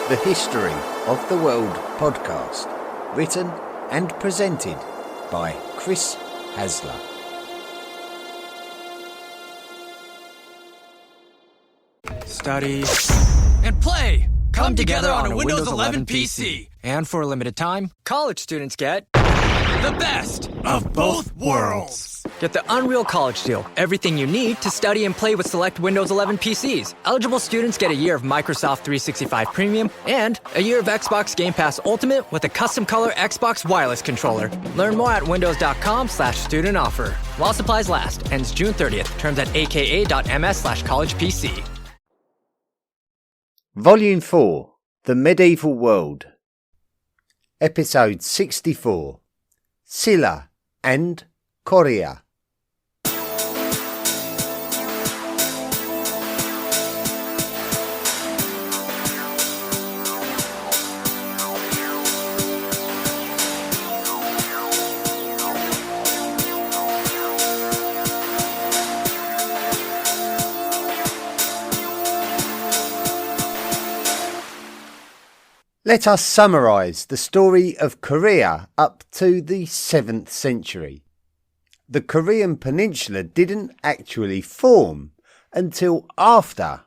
the History of the World podcast, written and presented by Chris Hasler. Study and play come together on a Windows 11 PC. And for a limited time, college students get the best of both worlds. Get the Unreal College Deal. Everything you need to study and play with select Windows 11 PCs. Eligible students get a year of Microsoft 365 Premium and a year of Xbox Game Pass Ultimate with a custom color Xbox wireless controller. Learn more at windows.com/student offer. While supplies last. Ends June 30th. Terms at aka.ms/collegepc. Volume 4, The Medieval World. Episode 64, Silla and Goryeo. Let us summarise the story of Korea up to the 7th century. The Korean peninsula didn't actually form until after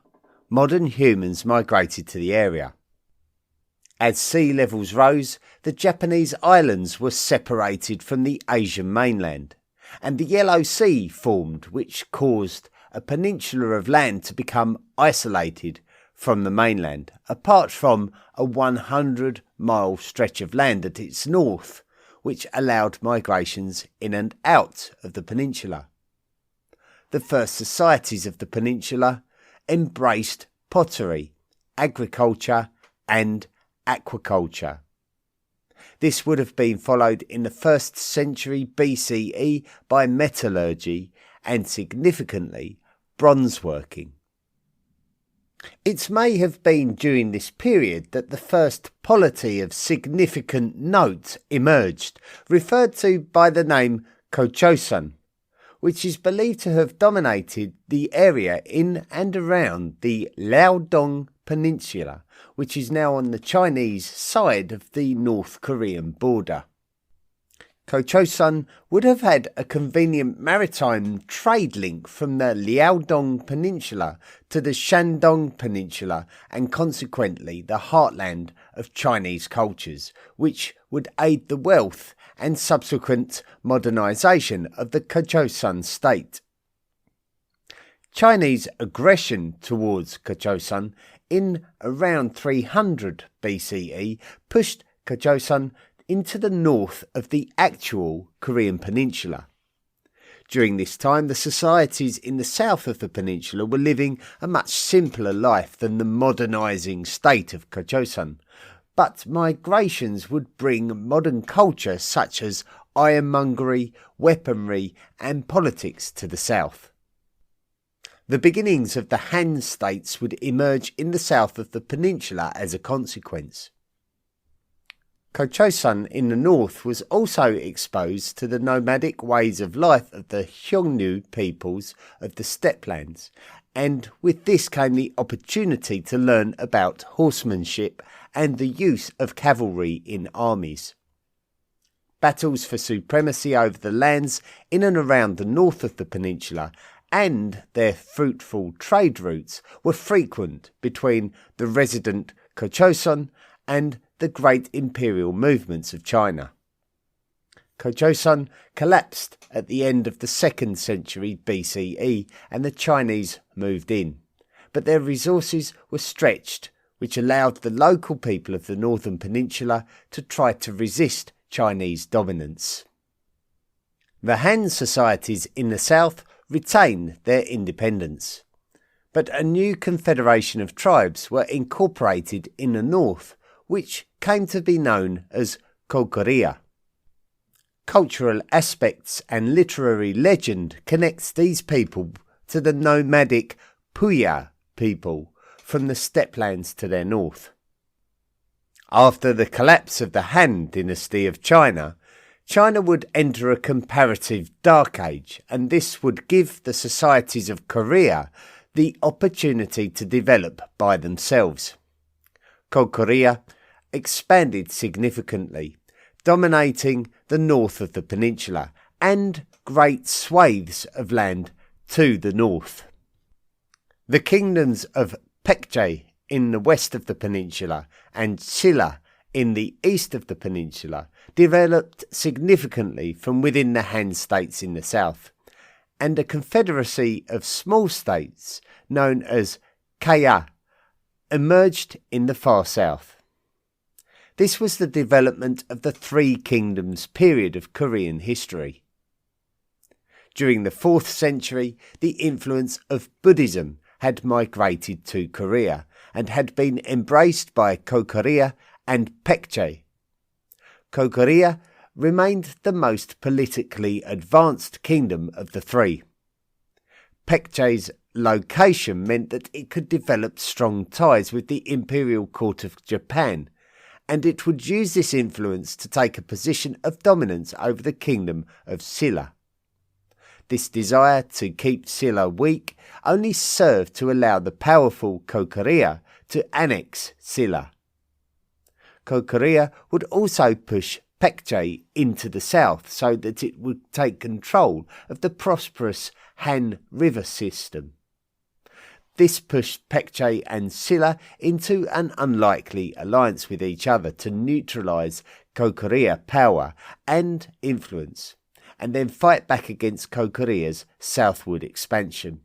modern humans migrated to the area. As sea levels rose, the Japanese islands were separated from the Asian mainland, and the Yellow Sea formed, which caused a peninsula of land to become isolated from the mainland, apart from a 100-mile stretch of land at its north, which allowed migrations in and out of the peninsula. The first societies of the peninsula embraced pottery, agriculture and aquaculture. This would have been followed in the 1st century BCE by metallurgy and, significantly, bronze working. It may have been during this period that the first polity of significant note emerged, referred to by the name Goryeo, which is believed to have dominated the area in and around the Liaodong Peninsula, which is now on the Chinese side of the North Korean border. Goryeo would have had a convenient maritime trade link from the Liaodong Peninsula to the Shandong Peninsula and consequently the heartland of Chinese cultures, which would aid the wealth and subsequent modernisation of the Goryeo state. Chinese aggression towards Goryeo in around 300 BCE pushed Goryeo into the north of the actual Korean peninsula. During this time, the societies in the south of the peninsula were living a much simpler life than the modernising state of Goryeo, but migrations would bring modern culture such as ironmongery, weaponry and politics to the south. The beginnings of the Han states would emerge in the south of the peninsula as a consequence. Goryeo in the north was also exposed to the nomadic ways of life of the Hyungnu peoples of the steppelands, and with this came the opportunity to learn about horsemanship and the use of cavalry in armies. Battles for supremacy over the lands in and around the north of the peninsula and their fruitful trade routes were frequent between the resident Goryeo and the great imperial movements of China. Goryeo collapsed at the end of the 2nd century BCE and the Chinese moved in, but their resources were stretched, which allowed the local people of the northern peninsula to try to resist Chinese dominance. The Han societies in the south retained their independence, but a new confederation of tribes were incorporated in the north, which came to be known as Goryeo. Cultural aspects and literary legend connects these people to the nomadic Puya people from the steppelands to their north. After the collapse of the Han dynasty of China, China would enter a comparative dark age, and this would give the societies of Korea the opportunity to develop by themselves. Goryeo expanded significantly, dominating the north of the peninsula and great swathes of land to the north. The kingdoms of Paekje in the west of the peninsula and Silla in the east of the peninsula developed significantly from within the Han states in the south, and a confederacy of small states known as Kaya emerged in the far south. This was the development of the Three Kingdoms period of Korean history. During the 4th century, the influence of Buddhism had migrated to Korea and had been embraced by Goryeo and Paekje. Goryeo remained the most politically advanced kingdom of the three. Paekje's location meant that it could develop strong ties with the imperial court of Japan, and it would use this influence to take a position of dominance over the kingdom of Silla. This desire to keep Silla weak only served to allow the powerful Goryeo to annex Silla. Goryeo would also push Paekje into the south so that it would take control of the prosperous Han River system. This pushed Paekje and Silla into an unlikely alliance with each other to neutralise Goryeo's power and influence, and then fight back against Goryeo's southward expansion.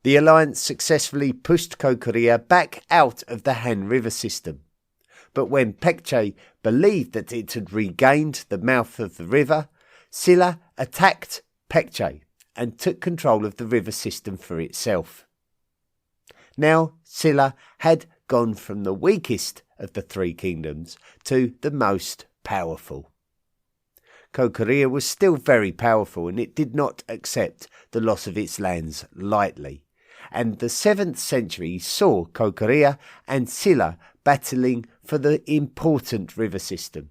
The alliance successfully pushed Goryeo back out of the Han River system, but when Paekje believed that it had regained the mouth of the river, Silla attacked Paekje and took control of the river system for itself. Now Silla had gone from the weakest of the three kingdoms to the most powerful. Goryeo was still very powerful, and it did not accept the loss of its lands lightly, and the 7th century saw Goryeo and Silla battling for the important river system.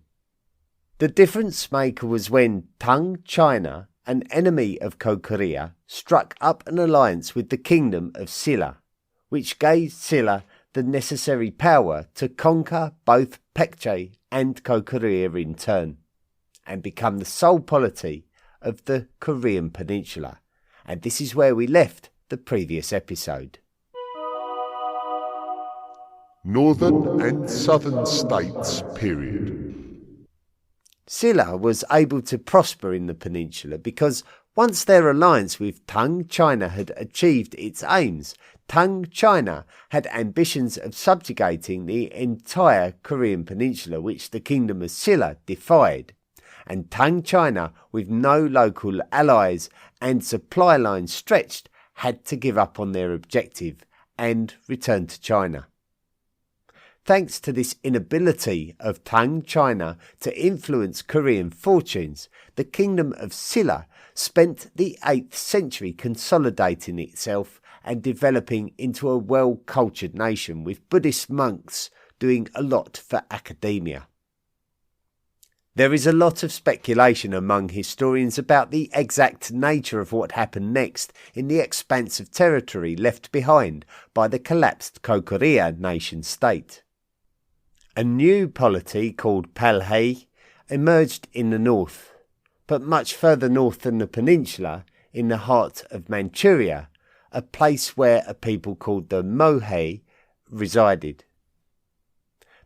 The difference maker was when Tang China, an enemy of Goryeo, struck up an alliance with the kingdom of Silla, which gave Silla the necessary power to conquer both Paekje and Goryeo in turn, and become the sole polity of the Korean peninsula. And this is where we left the previous episode. Northern and Southern States period. Silla was able to prosper in the peninsula because once their alliance with Tang China had achieved its aims, Tang China had ambitions of subjugating the entire Korean peninsula, which the kingdom of Silla defied. And Tang China, with no local allies and supply lines stretched, had to give up on their objective and return to China. Thanks to this inability of Tang China to influence Korean fortunes, the kingdom of Silla spent the 8th century consolidating itself and developing into a well-cultured nation, with Buddhist monks doing a lot for academia. There is a lot of speculation among historians about the exact nature of what happened next in the expanse of territory left behind by the collapsed Goryeo nation-state. A new polity called Palhae emerged in the north, but much further north than the peninsula, in the heart of Manchuria, a place where a people called the Mohe resided.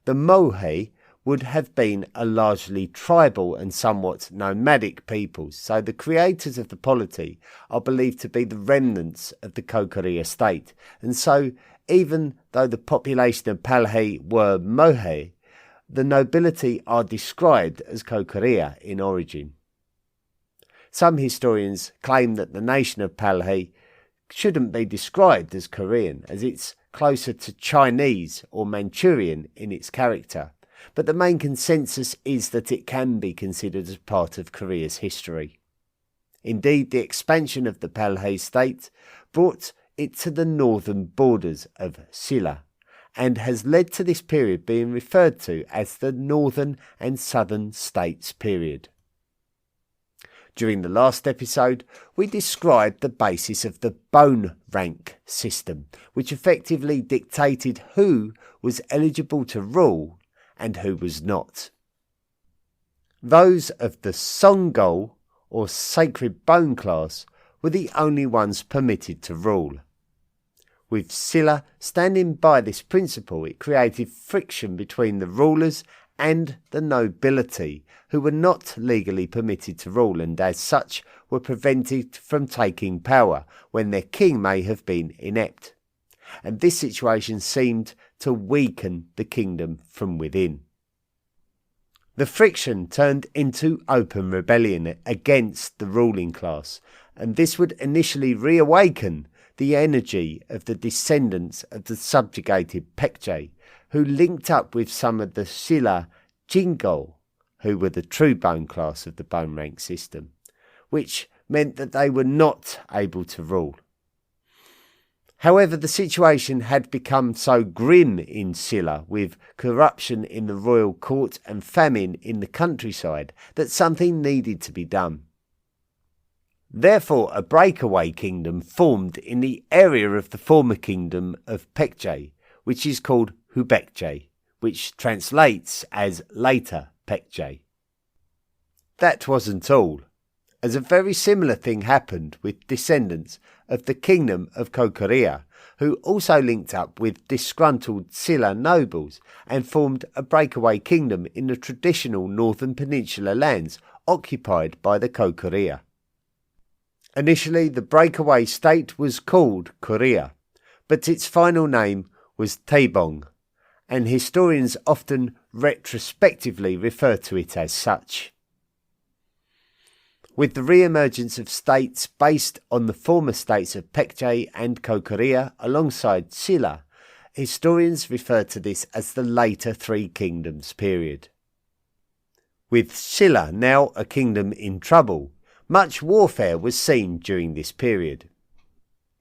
The Mohe would have been a largely tribal and somewhat nomadic people, so the creators of the polity are believed to be the remnants of the Goryeo state, and so even though the population of Palhae were Mohe, the nobility are described as Goryeo in origin. Some historians claim that the nation of Palhae shouldn't be described as Korean, as it's closer to Chinese or Manchurian in its character, but the main consensus is that it can be considered as part of Korea's history. Indeed, the expansion of the Palhae state brought it to the northern borders of Silla, and has led to this period being referred to as the Northern and Southern States period. During the last episode, we described the basis of the bone rank system, which effectively dictated who was eligible to rule and who was not. Those of the Songol, or sacred bone class, were the only ones permitted to rule. With Silla standing by this principle, it created friction between the rulers and the nobility, who were not legally permitted to rule and as such were prevented from taking power when their king may have been inept. And this situation seemed to weaken the kingdom from within. The friction turned into open rebellion against the ruling class, and this would initially reawaken the energy of the descendants of the subjugated Pekje, who linked up with some of the Silla Jingol, who were the true bone class of the bone rank system, which meant that they were not able to rule. However, the situation had become so grim in Silla, with corruption in the royal court and famine in the countryside, that something needed to be done. Therefore, a breakaway kingdom formed in the area of the former kingdom of Pekje, which is called Hubekje, which translates as later Pekje. That wasn't all, as a very similar thing happened with descendants of the kingdom of Goryeo, who also linked up with disgruntled Silla nobles and formed a breakaway kingdom in the traditional northern peninsula lands occupied by the Goryeo. Initially, the breakaway state was called Goryeo, but its final name was Taebong, and historians often retrospectively refer to it as such. With the re-emergence of states based on the former states of Pekje and Goryeo alongside Silla, historians refer to this as the later Three Kingdoms period. With Silla now a kingdom in trouble, much warfare was seen during this period.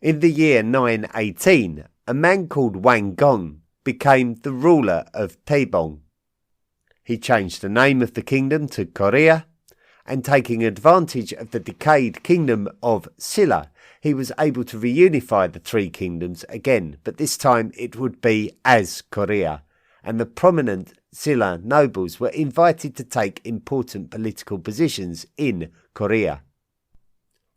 In the year 918, a man called Wang Gong became the ruler of Taebong. He changed the name of the kingdom to Goryeo, and taking advantage of the decayed kingdom of Silla, he was able to reunify the three kingdoms again, but this time it would be as Goryeo, and the prominent Silla nobles were invited to take important political positions in Goryeo.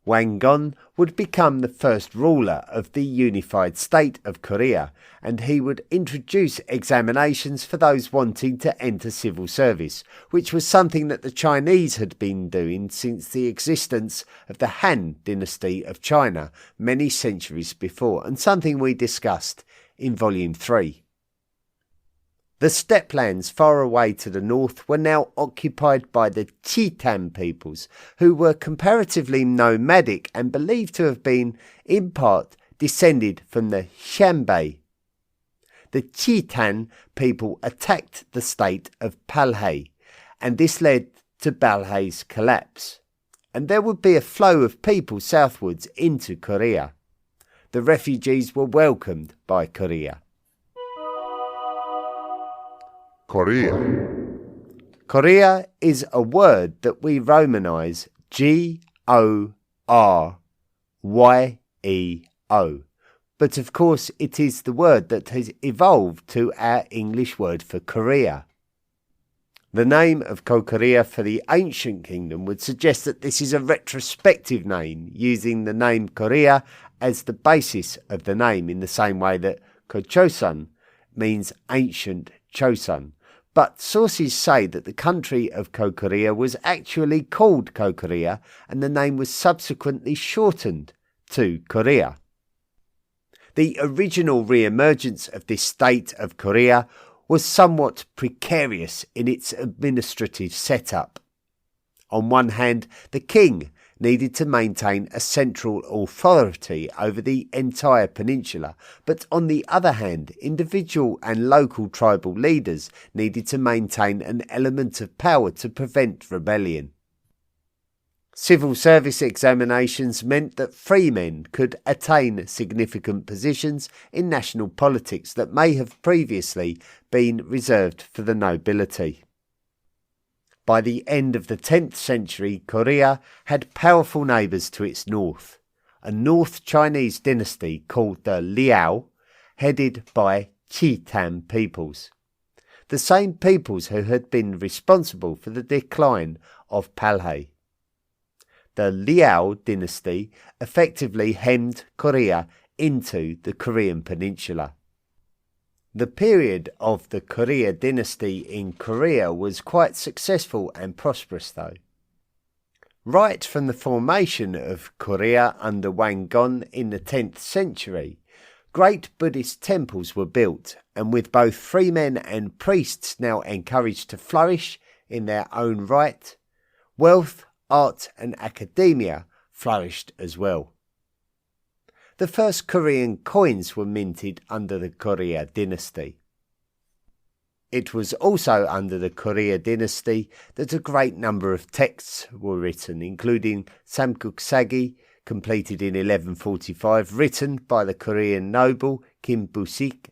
Wang Gong would become the first ruler of the unified state of Goryeo, and he would introduce examinations for those wanting to enter civil service, which was something that the Chinese had been doing since the existence of the Han dynasty of China many centuries before, and something we discussed in Volume 3. The steppe lands far away to the north were now occupied by the Khitan peoples, who were comparatively nomadic and believed to have been, in part, descended from the Xianbei. The Khitan people attacked the state of Balhae, and this led to Balhae's collapse, and there would be a flow of people southwards into Goryeo. The refugees were welcomed by Goryeo. Goryeo. Goryeo is a word that we Romanise Goryeo, but of course it is the word that has evolved to our English word for Korea. The name of Goryeo for the ancient kingdom would suggest that this is a retrospective name, using the name Goryeo as the basis of the name, in the same way that Gochosun means ancient Chosun. But sources say that the country of Goryeo was actually called Goryeo, and the name was subsequently shortened to Goryeo. The original re-emergence of this state of Goryeo was somewhat precarious in its administrative setup. On one hand, the king needed to maintain a central authority over the entire peninsula, but on the other hand, individual and local tribal leaders needed to maintain an element of power to prevent rebellion. Civil service examinations meant that freemen could attain significant positions in national politics that may have previously been reserved for the nobility. By the end of the 10th century, Korea had powerful neighbours to its north, a North Chinese dynasty called the Liao, headed by Khitan peoples, the same peoples who had been responsible for the decline of Palhai. The Liao dynasty effectively hemmed Korea into the Korean peninsula. The period of the Korea dynasty in Korea was quite successful and prosperous though. Right from the formation of Korea under Wangon in the 10th century, great Buddhist temples were built, and with both freemen and priests now encouraged to flourish in their own right, wealth, art and academia flourished as well. The first Korean coins were minted under the Goryeo dynasty. It was also under the Goryeo dynasty that a great number of texts were written, including Samguk-sagi, completed in 1145, written by the Korean noble Kim Bu-sik,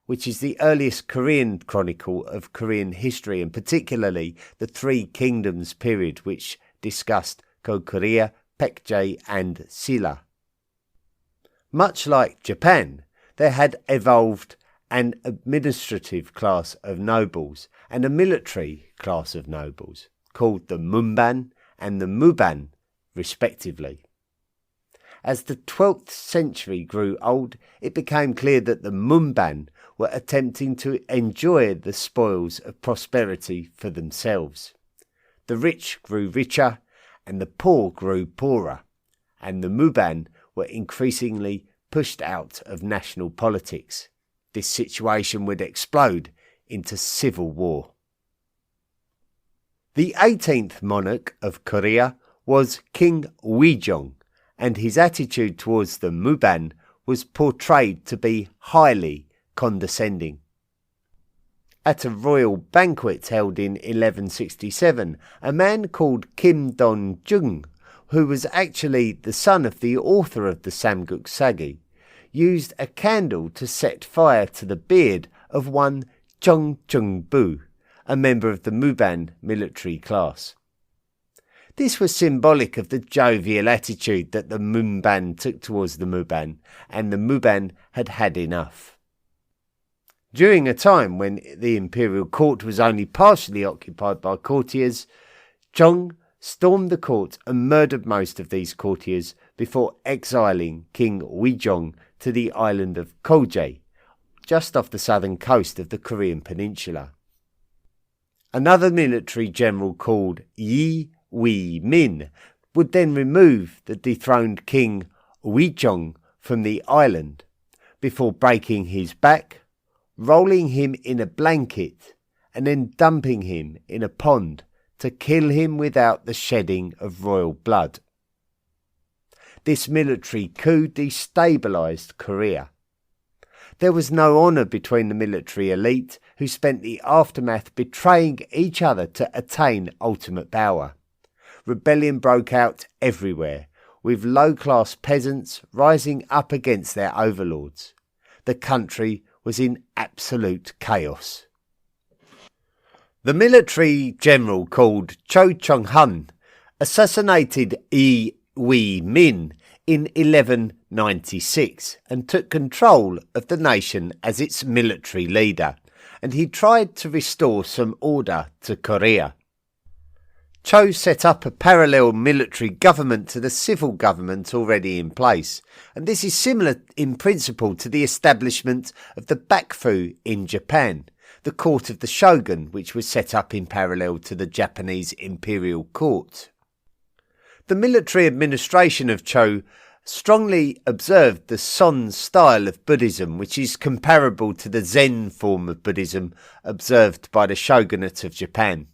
which is the earliest Korean chronicle of Korean history, and particularly the Three Kingdoms period, which discussed Goryeo, Baekje and Silla. Much like Japan, there had evolved an administrative class of nobles and a military class of nobles, called the Munban and the Muban, respectively. As the 12th century grew old, it became clear that the Munban were attempting to enjoy the spoils of prosperity for themselves. The rich grew richer and the poor grew poorer, and the Muban were increasingly pushed out of national politics. This situation would explode into civil war. The 18th monarch of Korea was King Uijong, and his attitude towards the Muban was portrayed to be highly condescending. At a royal banquet held in 1167, a man called Kim Don-jung, who was actually the son of the author of the Samguk-sagi, used a candle to set fire to the beard of one Chung Chung-bu, a member of the Muban military class. This was symbolic of the jovial attitude that the Munban took towards the Muban, and the Muban had had enough. During a time when the imperial court was only partially occupied by courtiers, Chung stormed the court and murdered most of these courtiers before exiling King Uijong to the island of Koje, just off the southern coast of the Korean peninsula. Another military general called Yi Wei-min would then remove the dethroned King Uijong from the island before breaking his back, rolling him in a blanket and then dumping him in a pond to kill him without the shedding of royal blood. This military coup destabilised Korea. There was no honour between the military elite, who spent the aftermath betraying each other to attain ultimate power. Rebellion broke out everywhere, with low-class peasants rising up against their overlords. The country was in absolute chaos. The military general called Cho Chung-hun assassinated Yi Wei-min in 1196 and took control of the nation as its military leader, and he tried to restore some order to Korea. Cho set up a parallel military government to the civil government already in place, and this is similar in principle to the establishment of the Bakufu in Japan, the court of the shogun, which was set up in parallel to the Japanese imperial court. The military administration of Cho strongly observed the Son style of Buddhism, which is comparable to the Zen form of Buddhism observed by the shogunate of Japan.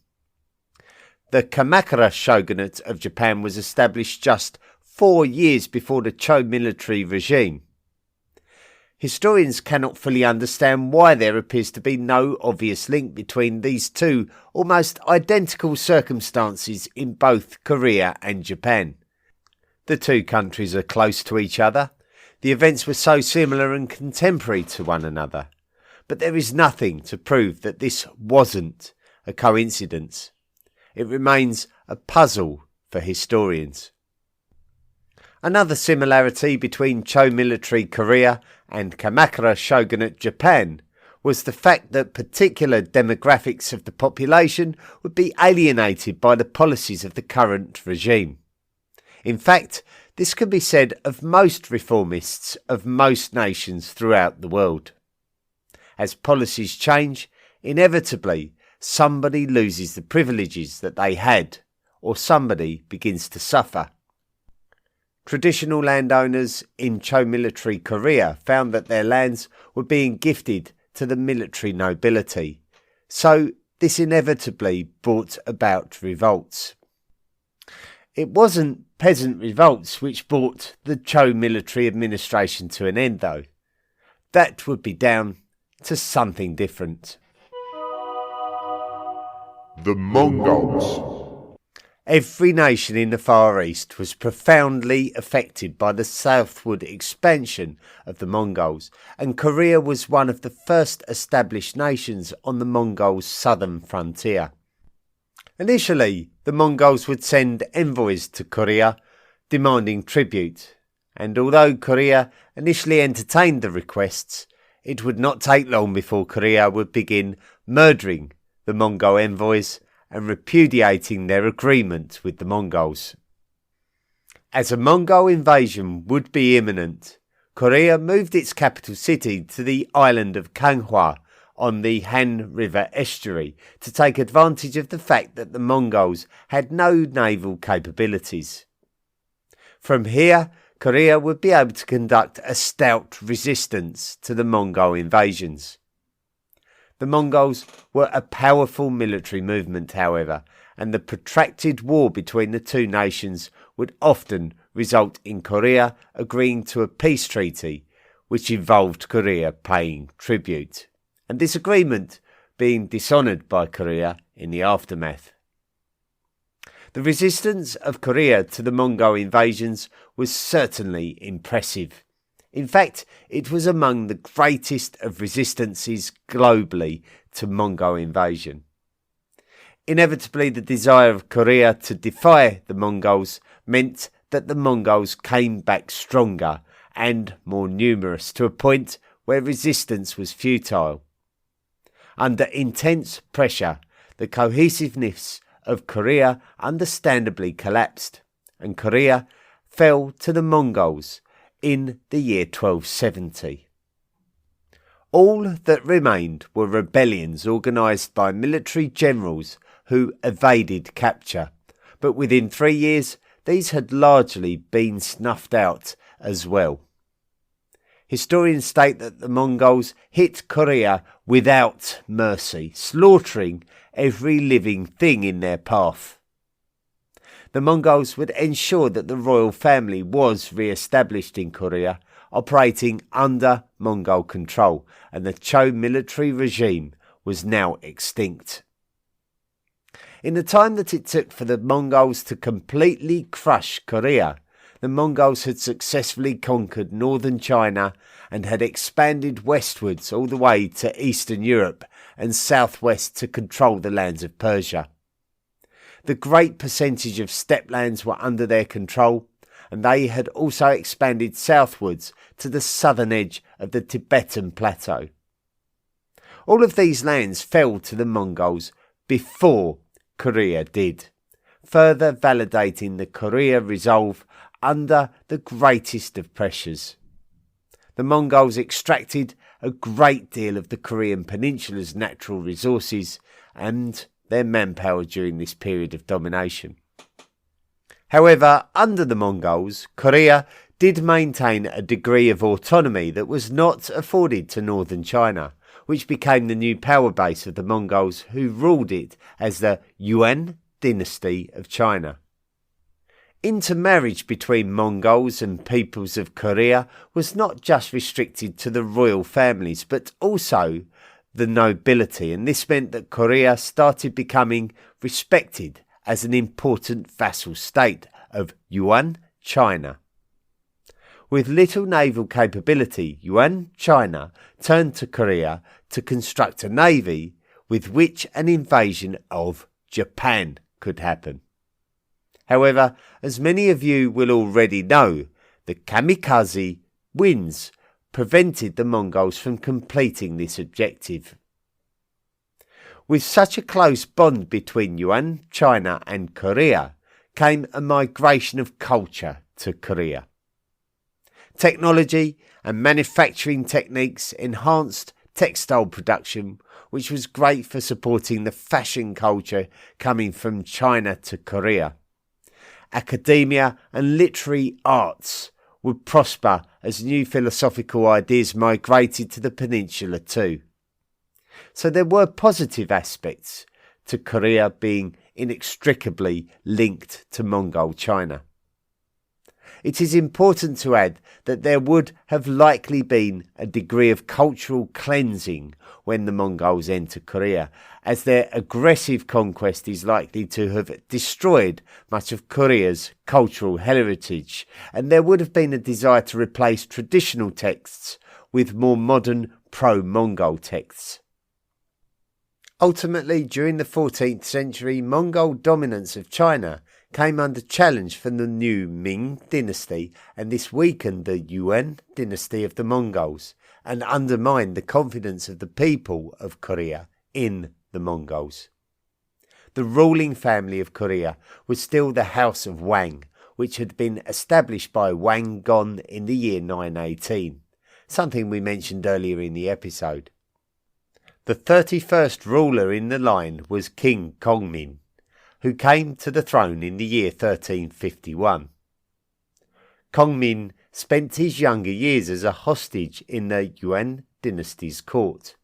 The Kamakura shogunate of Japan was established just 4 years before the Cho military regime. Historians cannot fully understand why there appears to be no obvious link between these two almost identical circumstances in both Korea and Japan. The two countries are close to each other. The events were so similar and contemporary to one another. But there is nothing to prove that this wasn't a coincidence. It remains a puzzle for historians. Another similarity between Cho military Korea and Kamakura shogunate Japan was the fact that particular demographics of the population would be alienated by the policies of the current regime. In fact, this can be said of most reformists of most nations throughout the world. As policies change, inevitably somebody loses the privileges that they had, or somebody begins to suffer. Traditional landowners in Cho military Korea found that their lands were being gifted to the military nobility, so this inevitably brought about revolts. It wasn't peasant revolts which brought the Cho military administration to an end, though. That would be down to something different. The Mongols. Every nation in the Far East was profoundly affected by the southward expansion of the Mongols, and Korea was one of the first established nations on the Mongols' southern frontier. Initially, the Mongols would send envoys to Korea demanding tribute, and although Korea initially entertained the requests, it would not take long before Korea would begin murdering the Mongol envoys and repudiating their agreement with the Mongols. As a Mongol invasion would be imminent, Korea moved its capital city to the island of Kanghwa on the Han River estuary to take advantage of the fact that the Mongols had no naval capabilities. From here, Korea would be able to conduct a stout resistance to the Mongol invasions. The Mongols were a powerful military movement, however, and the protracted war between the two nations would often result in Korea agreeing to a peace treaty which involved Korea paying tribute, and this agreement being dishonoured by Korea in the aftermath. The resistance of Korea to the Mongol invasions was certainly impressive. In fact, it was among the greatest of resistances globally to Mongol invasion. Inevitably, the desire of Korea to defy the Mongols meant that the Mongols came back stronger and more numerous to a point where resistance was futile. Under intense pressure, the cohesiveness of Korea understandably collapsed, and Korea fell to the Mongols in the year 1270. All that remained were rebellions organised by military generals who evaded capture, but within 3 years these had largely been snuffed out as well. Historians state that the Mongols hit Korea without mercy, slaughtering every living thing in their path. The Mongols would ensure that the royal family was re-established in Korea, operating under Mongol control, and the Cho military regime was now extinct. In the time that it took for the Mongols to completely crush Korea, the Mongols had successfully conquered northern China and had expanded westwards all the way to Eastern Europe and southwest to control the lands of Persia. The great percentage of steppe lands were under their control, and they had also expanded southwards to the southern edge of the Tibetan plateau. All of these lands fell to the Mongols before Korea did, further validating the Korea resolve under the greatest of pressures. The Mongols extracted a great deal of the Korean peninsula's natural resources and their manpower during this period of domination. However, under the Mongols, Korea did maintain a degree of autonomy that was not afforded to northern China, which became the new power base of the Mongols, who ruled it as the Yuan dynasty of China. Intermarriage between Mongols and peoples of Korea was not just restricted to the royal families, but also the nobility, and this meant that Korea started becoming respected as an important vassal state of Yuan China. With little naval capability, Yuan China turned to Korea to construct a navy with which an invasion of Japan could happen. However, as many of you will already know, the kamikaze winds prevented the Mongols from completing this objective. With such a close bond between Yuan, China and Korea came a migration of culture to Korea. Technology and manufacturing techniques enhanced textile production, which was great for supporting the fashion culture coming from China to Korea. Academia and literary arts would prosper as new philosophical ideas migrated to the peninsula too. So there were positive aspects to Korea being inextricably linked to Mongol China. It is important to add that there would have likely been a degree of cultural cleansing when the Mongols enter Korea, as their aggressive conquest is likely to have destroyed much of Korea's cultural heritage, and there would have been a desire to replace traditional texts with more modern pro-Mongol texts. Ultimately, during the 14th century, Mongol dominance of China came under challenge from the new Ming dynasty, and this weakened the Yuan dynasty of the Mongols and undermined the confidence of the people of Korea in the Mongols. The ruling family of Korea was still the House of Wang, which had been established by Wang Gon in the year 918, something we mentioned earlier in the episode. The 31st ruler in the line was King Kongmin, who came to the throne in the year 1351. Kongmin spent his younger years as a hostage in the Yuan dynasty's court,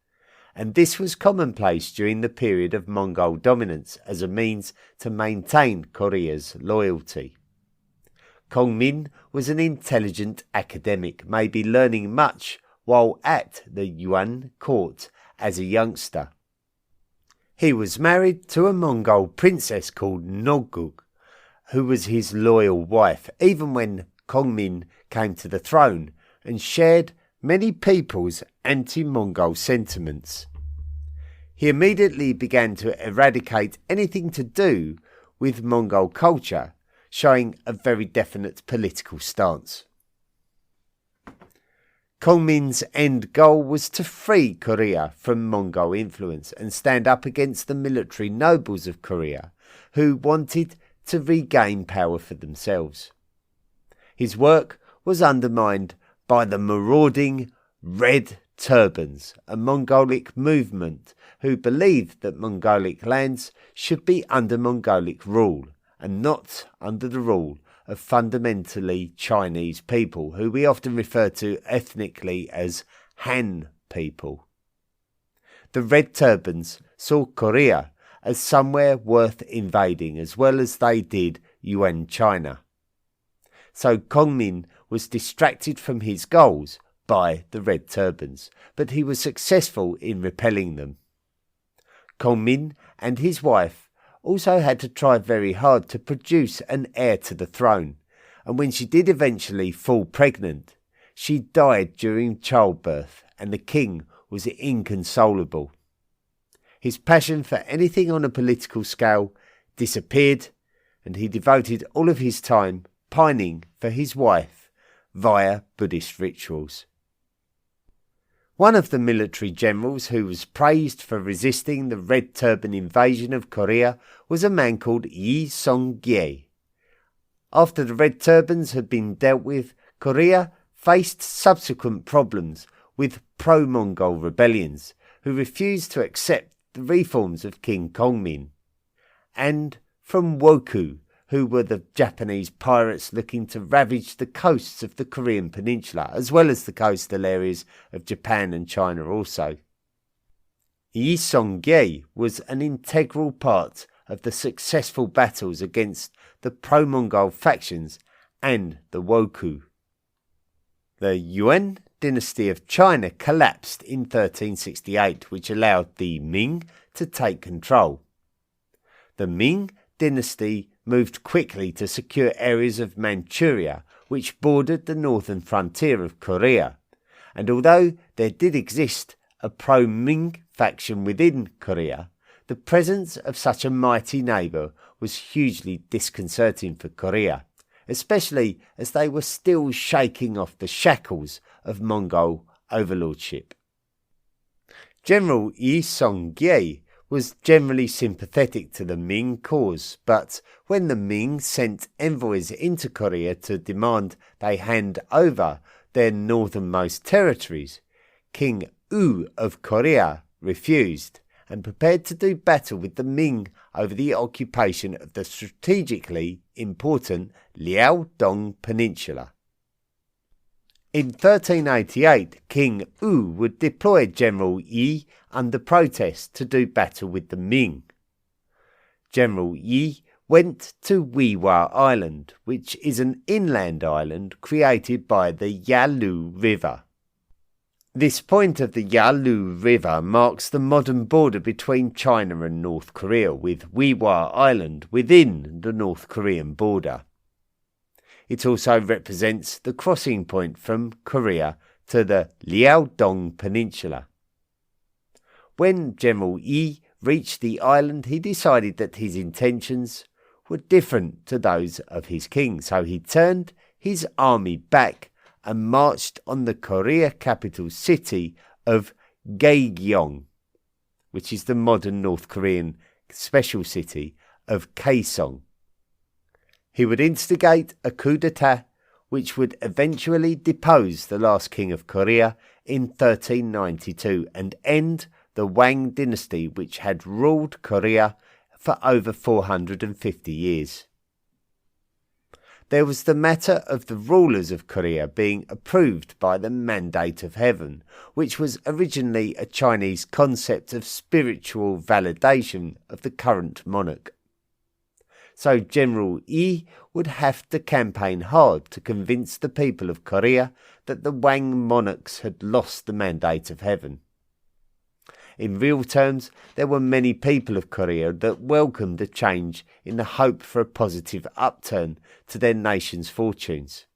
and this was commonplace during the period of Mongol dominance as a means to maintain Korea's loyalty. Kongmin was an intelligent academic, maybe learning much while at the Yuan court as a youngster. He was married to a Mongol princess called Nogug, who was his loyal wife even when Kongmin came to the throne, and shared many people's anti-Mongol sentiments. He immediately began to eradicate anything to do with Mongol culture, showing a very definite political stance. Kongmin's end goal was to free Korea from Mongol influence and stand up against the military nobles of Korea who wanted to regain power for themselves. His work was undermined by the marauding Red Turbans, a Mongolic movement who believed that Mongolic lands should be under Mongolic rule and not under the rule of fundamentally Chinese people, who we often refer to ethnically as Han people. The Red Turbans saw Korea as somewhere worth invading, as well as they did Yuan China. So Kongmin was distracted from his goals by the Red Turbans, but he was successful in repelling them. Kongmin and his wife also had to try very hard to produce an heir to the throne, and when she did eventually fall pregnant, she died during childbirth, and the king was inconsolable. His passion for anything on a political scale disappeared, and he devoted all of his time pining for his wife via Buddhist rituals. One of the military generals who was praised for resisting the Red Turban invasion of Korea was a man called Yi Song-gye. After the Red Turbans had been dealt with, Korea faced subsequent problems with pro-Mongol rebellions who refused to accept the reforms of King Kongmin, and from Wokou, who were the Japanese pirates looking to ravage the coasts of the Korean peninsula, as well as the coastal areas of Japan and China also. Yi Song-gye was an integral part of the successful battles against the pro-Mongol factions and the Wokou. The Yuan dynasty of China collapsed in 1368, which allowed the Ming to take control. The Ming dynasty moved quickly to secure areas of Manchuria which bordered the northern frontier of Korea, and although there did exist a pro-Ming faction within Korea, the presence of such a mighty neighbour was hugely disconcerting for Korea, especially as they were still shaking off the shackles of Mongol overlordship. General Yi Song-gye was generally sympathetic to the Ming cause, but when the Ming sent envoys into Korea to demand they hand over their northernmost territories, King Wu of Korea refused and prepared to do battle with the Ming over the occupation of the strategically important Liaodong Peninsula. In 1388, King Wu would deploy General Yi under protest to do battle with the Ming. General Yi went to Wiwa Island, which is an inland island created by the Yalu River. This point of the Yalu River marks the modern border between China and North Korea, with Wiwa Island within the North Korean border. It also represents the crossing point from Korea to the Liaodong Peninsula. When General Yi reached the island, he decided that his intentions were different to those of his king, so he turned his army back and marched on the Korea capital city of Goryeo, which is the modern North Korean special city of Kaesong. He would instigate a coup d'etat which would eventually depose the last king of Korea in 1392 and end the Wang dynasty, which had ruled Korea for over 450 years. There was the matter of the rulers of Korea being approved by the Mandate of Heaven, which was originally a Chinese concept of spiritual validation of the current monarch. So General Yi would have to campaign hard to convince the people of Korea that the Wang monarchs had lost the Mandate of Heaven. In real terms, there were many people of Korea that welcomed a change in the hope for a positive upturn to their nation's fortunes.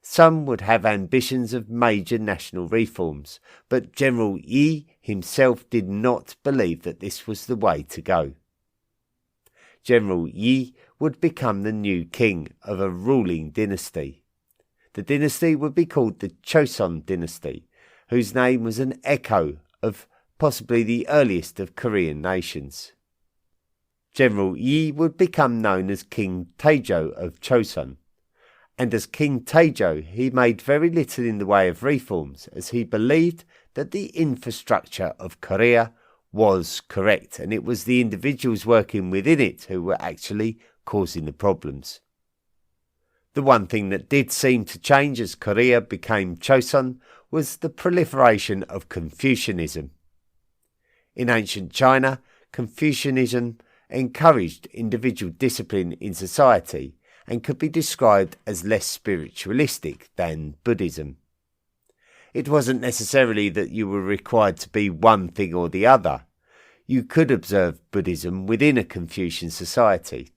Some would have ambitions of major national reforms, but General Yi himself did not believe that this was the way to go. General Yi would become the new king of a ruling dynasty. The dynasty would be called the Choson dynasty, whose name was an echo of possibly the earliest of Korean nations. General Yi would become known as King Taejo of Choson, and as King Taejo he made very little in the way of reforms, as he believed that the infrastructure of Korea was correct, and it was the individuals working within it who were actually causing the problems. The one thing that did seem to change as Korea became Choson was the proliferation of Confucianism. In ancient China, Confucianism encouraged individual discipline in society and could be described as less spiritualistic than Buddhism. It wasn't necessarily that you were required to be one thing or the other. You could observe Buddhism within a Confucian society.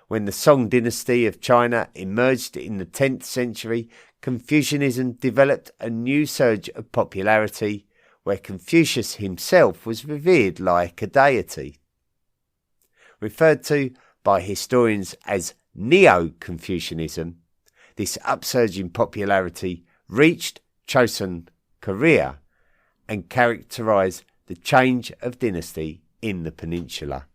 When the Song dynasty of China emerged in the 10th century, Confucianism developed a new surge of popularity, where Confucius himself was revered like a deity. Referred to by historians as Neo-Confucianism, this upsurge in popularity reached Choson, Korea, and characterized the change of dynasty in the peninsula.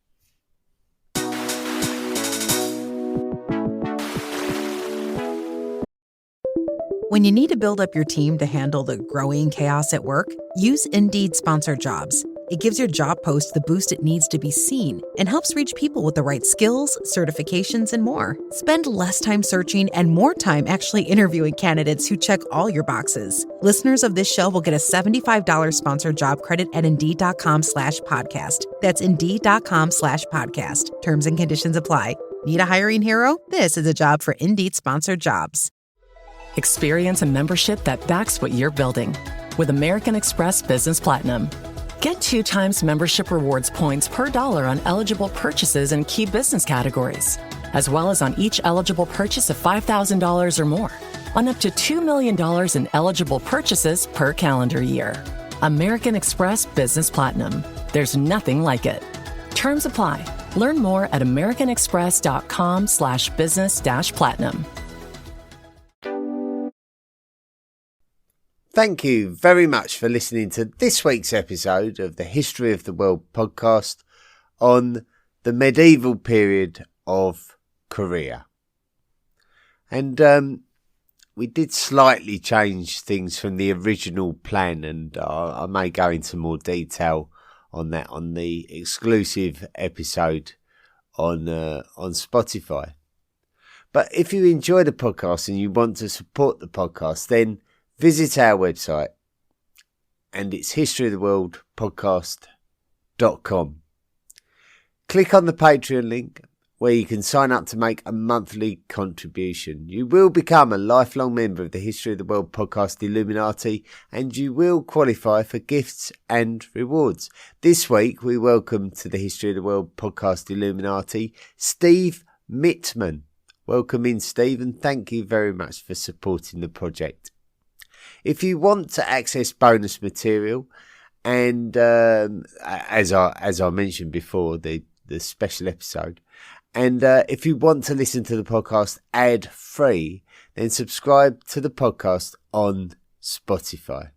When you need to build up your team to handle the growing chaos at work, use Indeed Sponsored Jobs. It gives your job post the boost it needs to be seen and helps reach people with the right skills, certifications, and more. Spend less time searching and more time actually interviewing candidates who check all your boxes. Listeners of this show will get a $75 sponsored job credit at Indeed.com/podcast. That's Indeed.com/podcast. Terms and conditions apply. Need a hiring hero? This is a job for Indeed Sponsored Jobs. Experience a membership that backs what you're building with American Express Business Platinum. Get 2 times membership rewards points per dollar on eligible purchases in key business categories, as well as on each eligible purchase of $5,000 or more, on up to $2 million in eligible purchases per calendar year. American Express Business Platinum. There's nothing like it. Terms apply. Learn more at americanexpress.com/business-platinum. Thank you very much for listening to this week's episode of the History of the World podcast on the medieval period of Korea. And we did slightly change things from the original plan, and I may go into more detail on that on the exclusive episode on Spotify. But if you enjoy the podcast and you want to support the podcast, then visit our website, and it's historyoftheworldpodcast.com. Click on the Patreon link where you can sign up to make a monthly contribution. You will become a lifelong member of the History of the World podcast Illuminati, and you will qualify for gifts and rewards. This week we welcome to the History of the World podcast Illuminati Steve Mittman. Welcome in, Steve, and thank you very much for supporting the project. If you want to access bonus material and as I mentioned before, the special episode, and if you want to listen to the podcast ad free, then subscribe to the podcast on Spotify.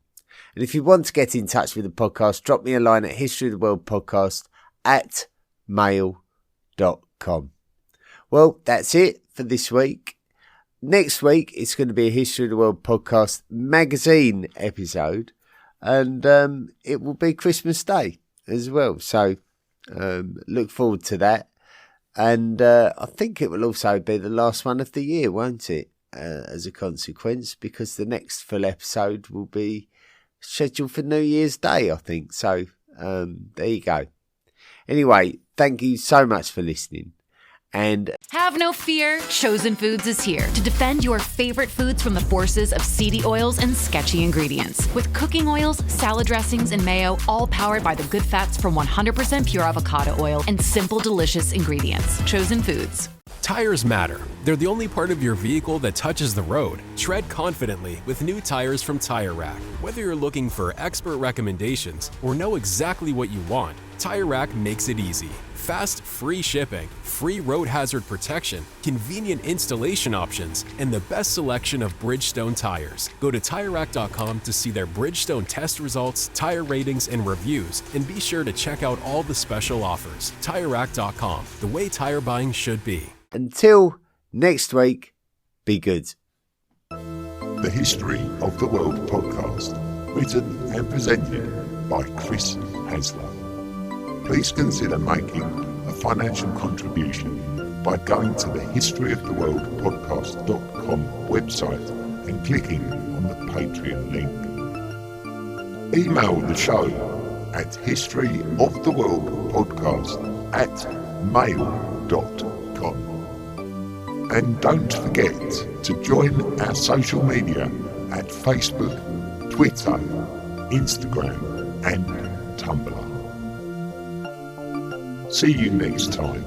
And if you want to get in touch with the podcast, drop me a line at historyoftheworldpodcast@mail.com. Well, that's it for this week. Next week, it's going to be a History of the World podcast magazine episode, and it will be Christmas Day as well. So look forward to that. And I think it will also be the last one of the year, won't it? As a consequence, because the next full episode will be scheduled for New Year's Day, I think. So there you go. Anyway, thank you so much for listening. And have no fear, Chosen Foods is here to defend your favorite foods from the forces of seedy oils and sketchy ingredients. With cooking oils, salad dressings, and mayo, all powered by the good fats from 100% pure avocado oil and simple, delicious ingredients. Chosen Foods. Tires matter. They're the only part of your vehicle that touches the road. Tread confidently with new tires from Tire Rack. Whether you're looking for expert recommendations or know exactly what you want, Tire Rack makes it easy. Fast, free shipping, free road hazard protection, convenient installation options, and the best selection of Bridgestone tires. Go to TireRack.com to see their Bridgestone test results, tire ratings, and reviews, and be sure to check out all the special offers. TireRack.com, the way tire buying should be. Until next week, be good. The History of the World podcast, written and presented by Chris Hasler. Please consider making a financial contribution by going to the historyoftheworldpodcast.com website and clicking on the Patreon link. Email the show at historyoftheworldpodcast@mail.com. And don't forget to join our social media at Facebook, Twitter, Instagram and Tumblr. See you next time.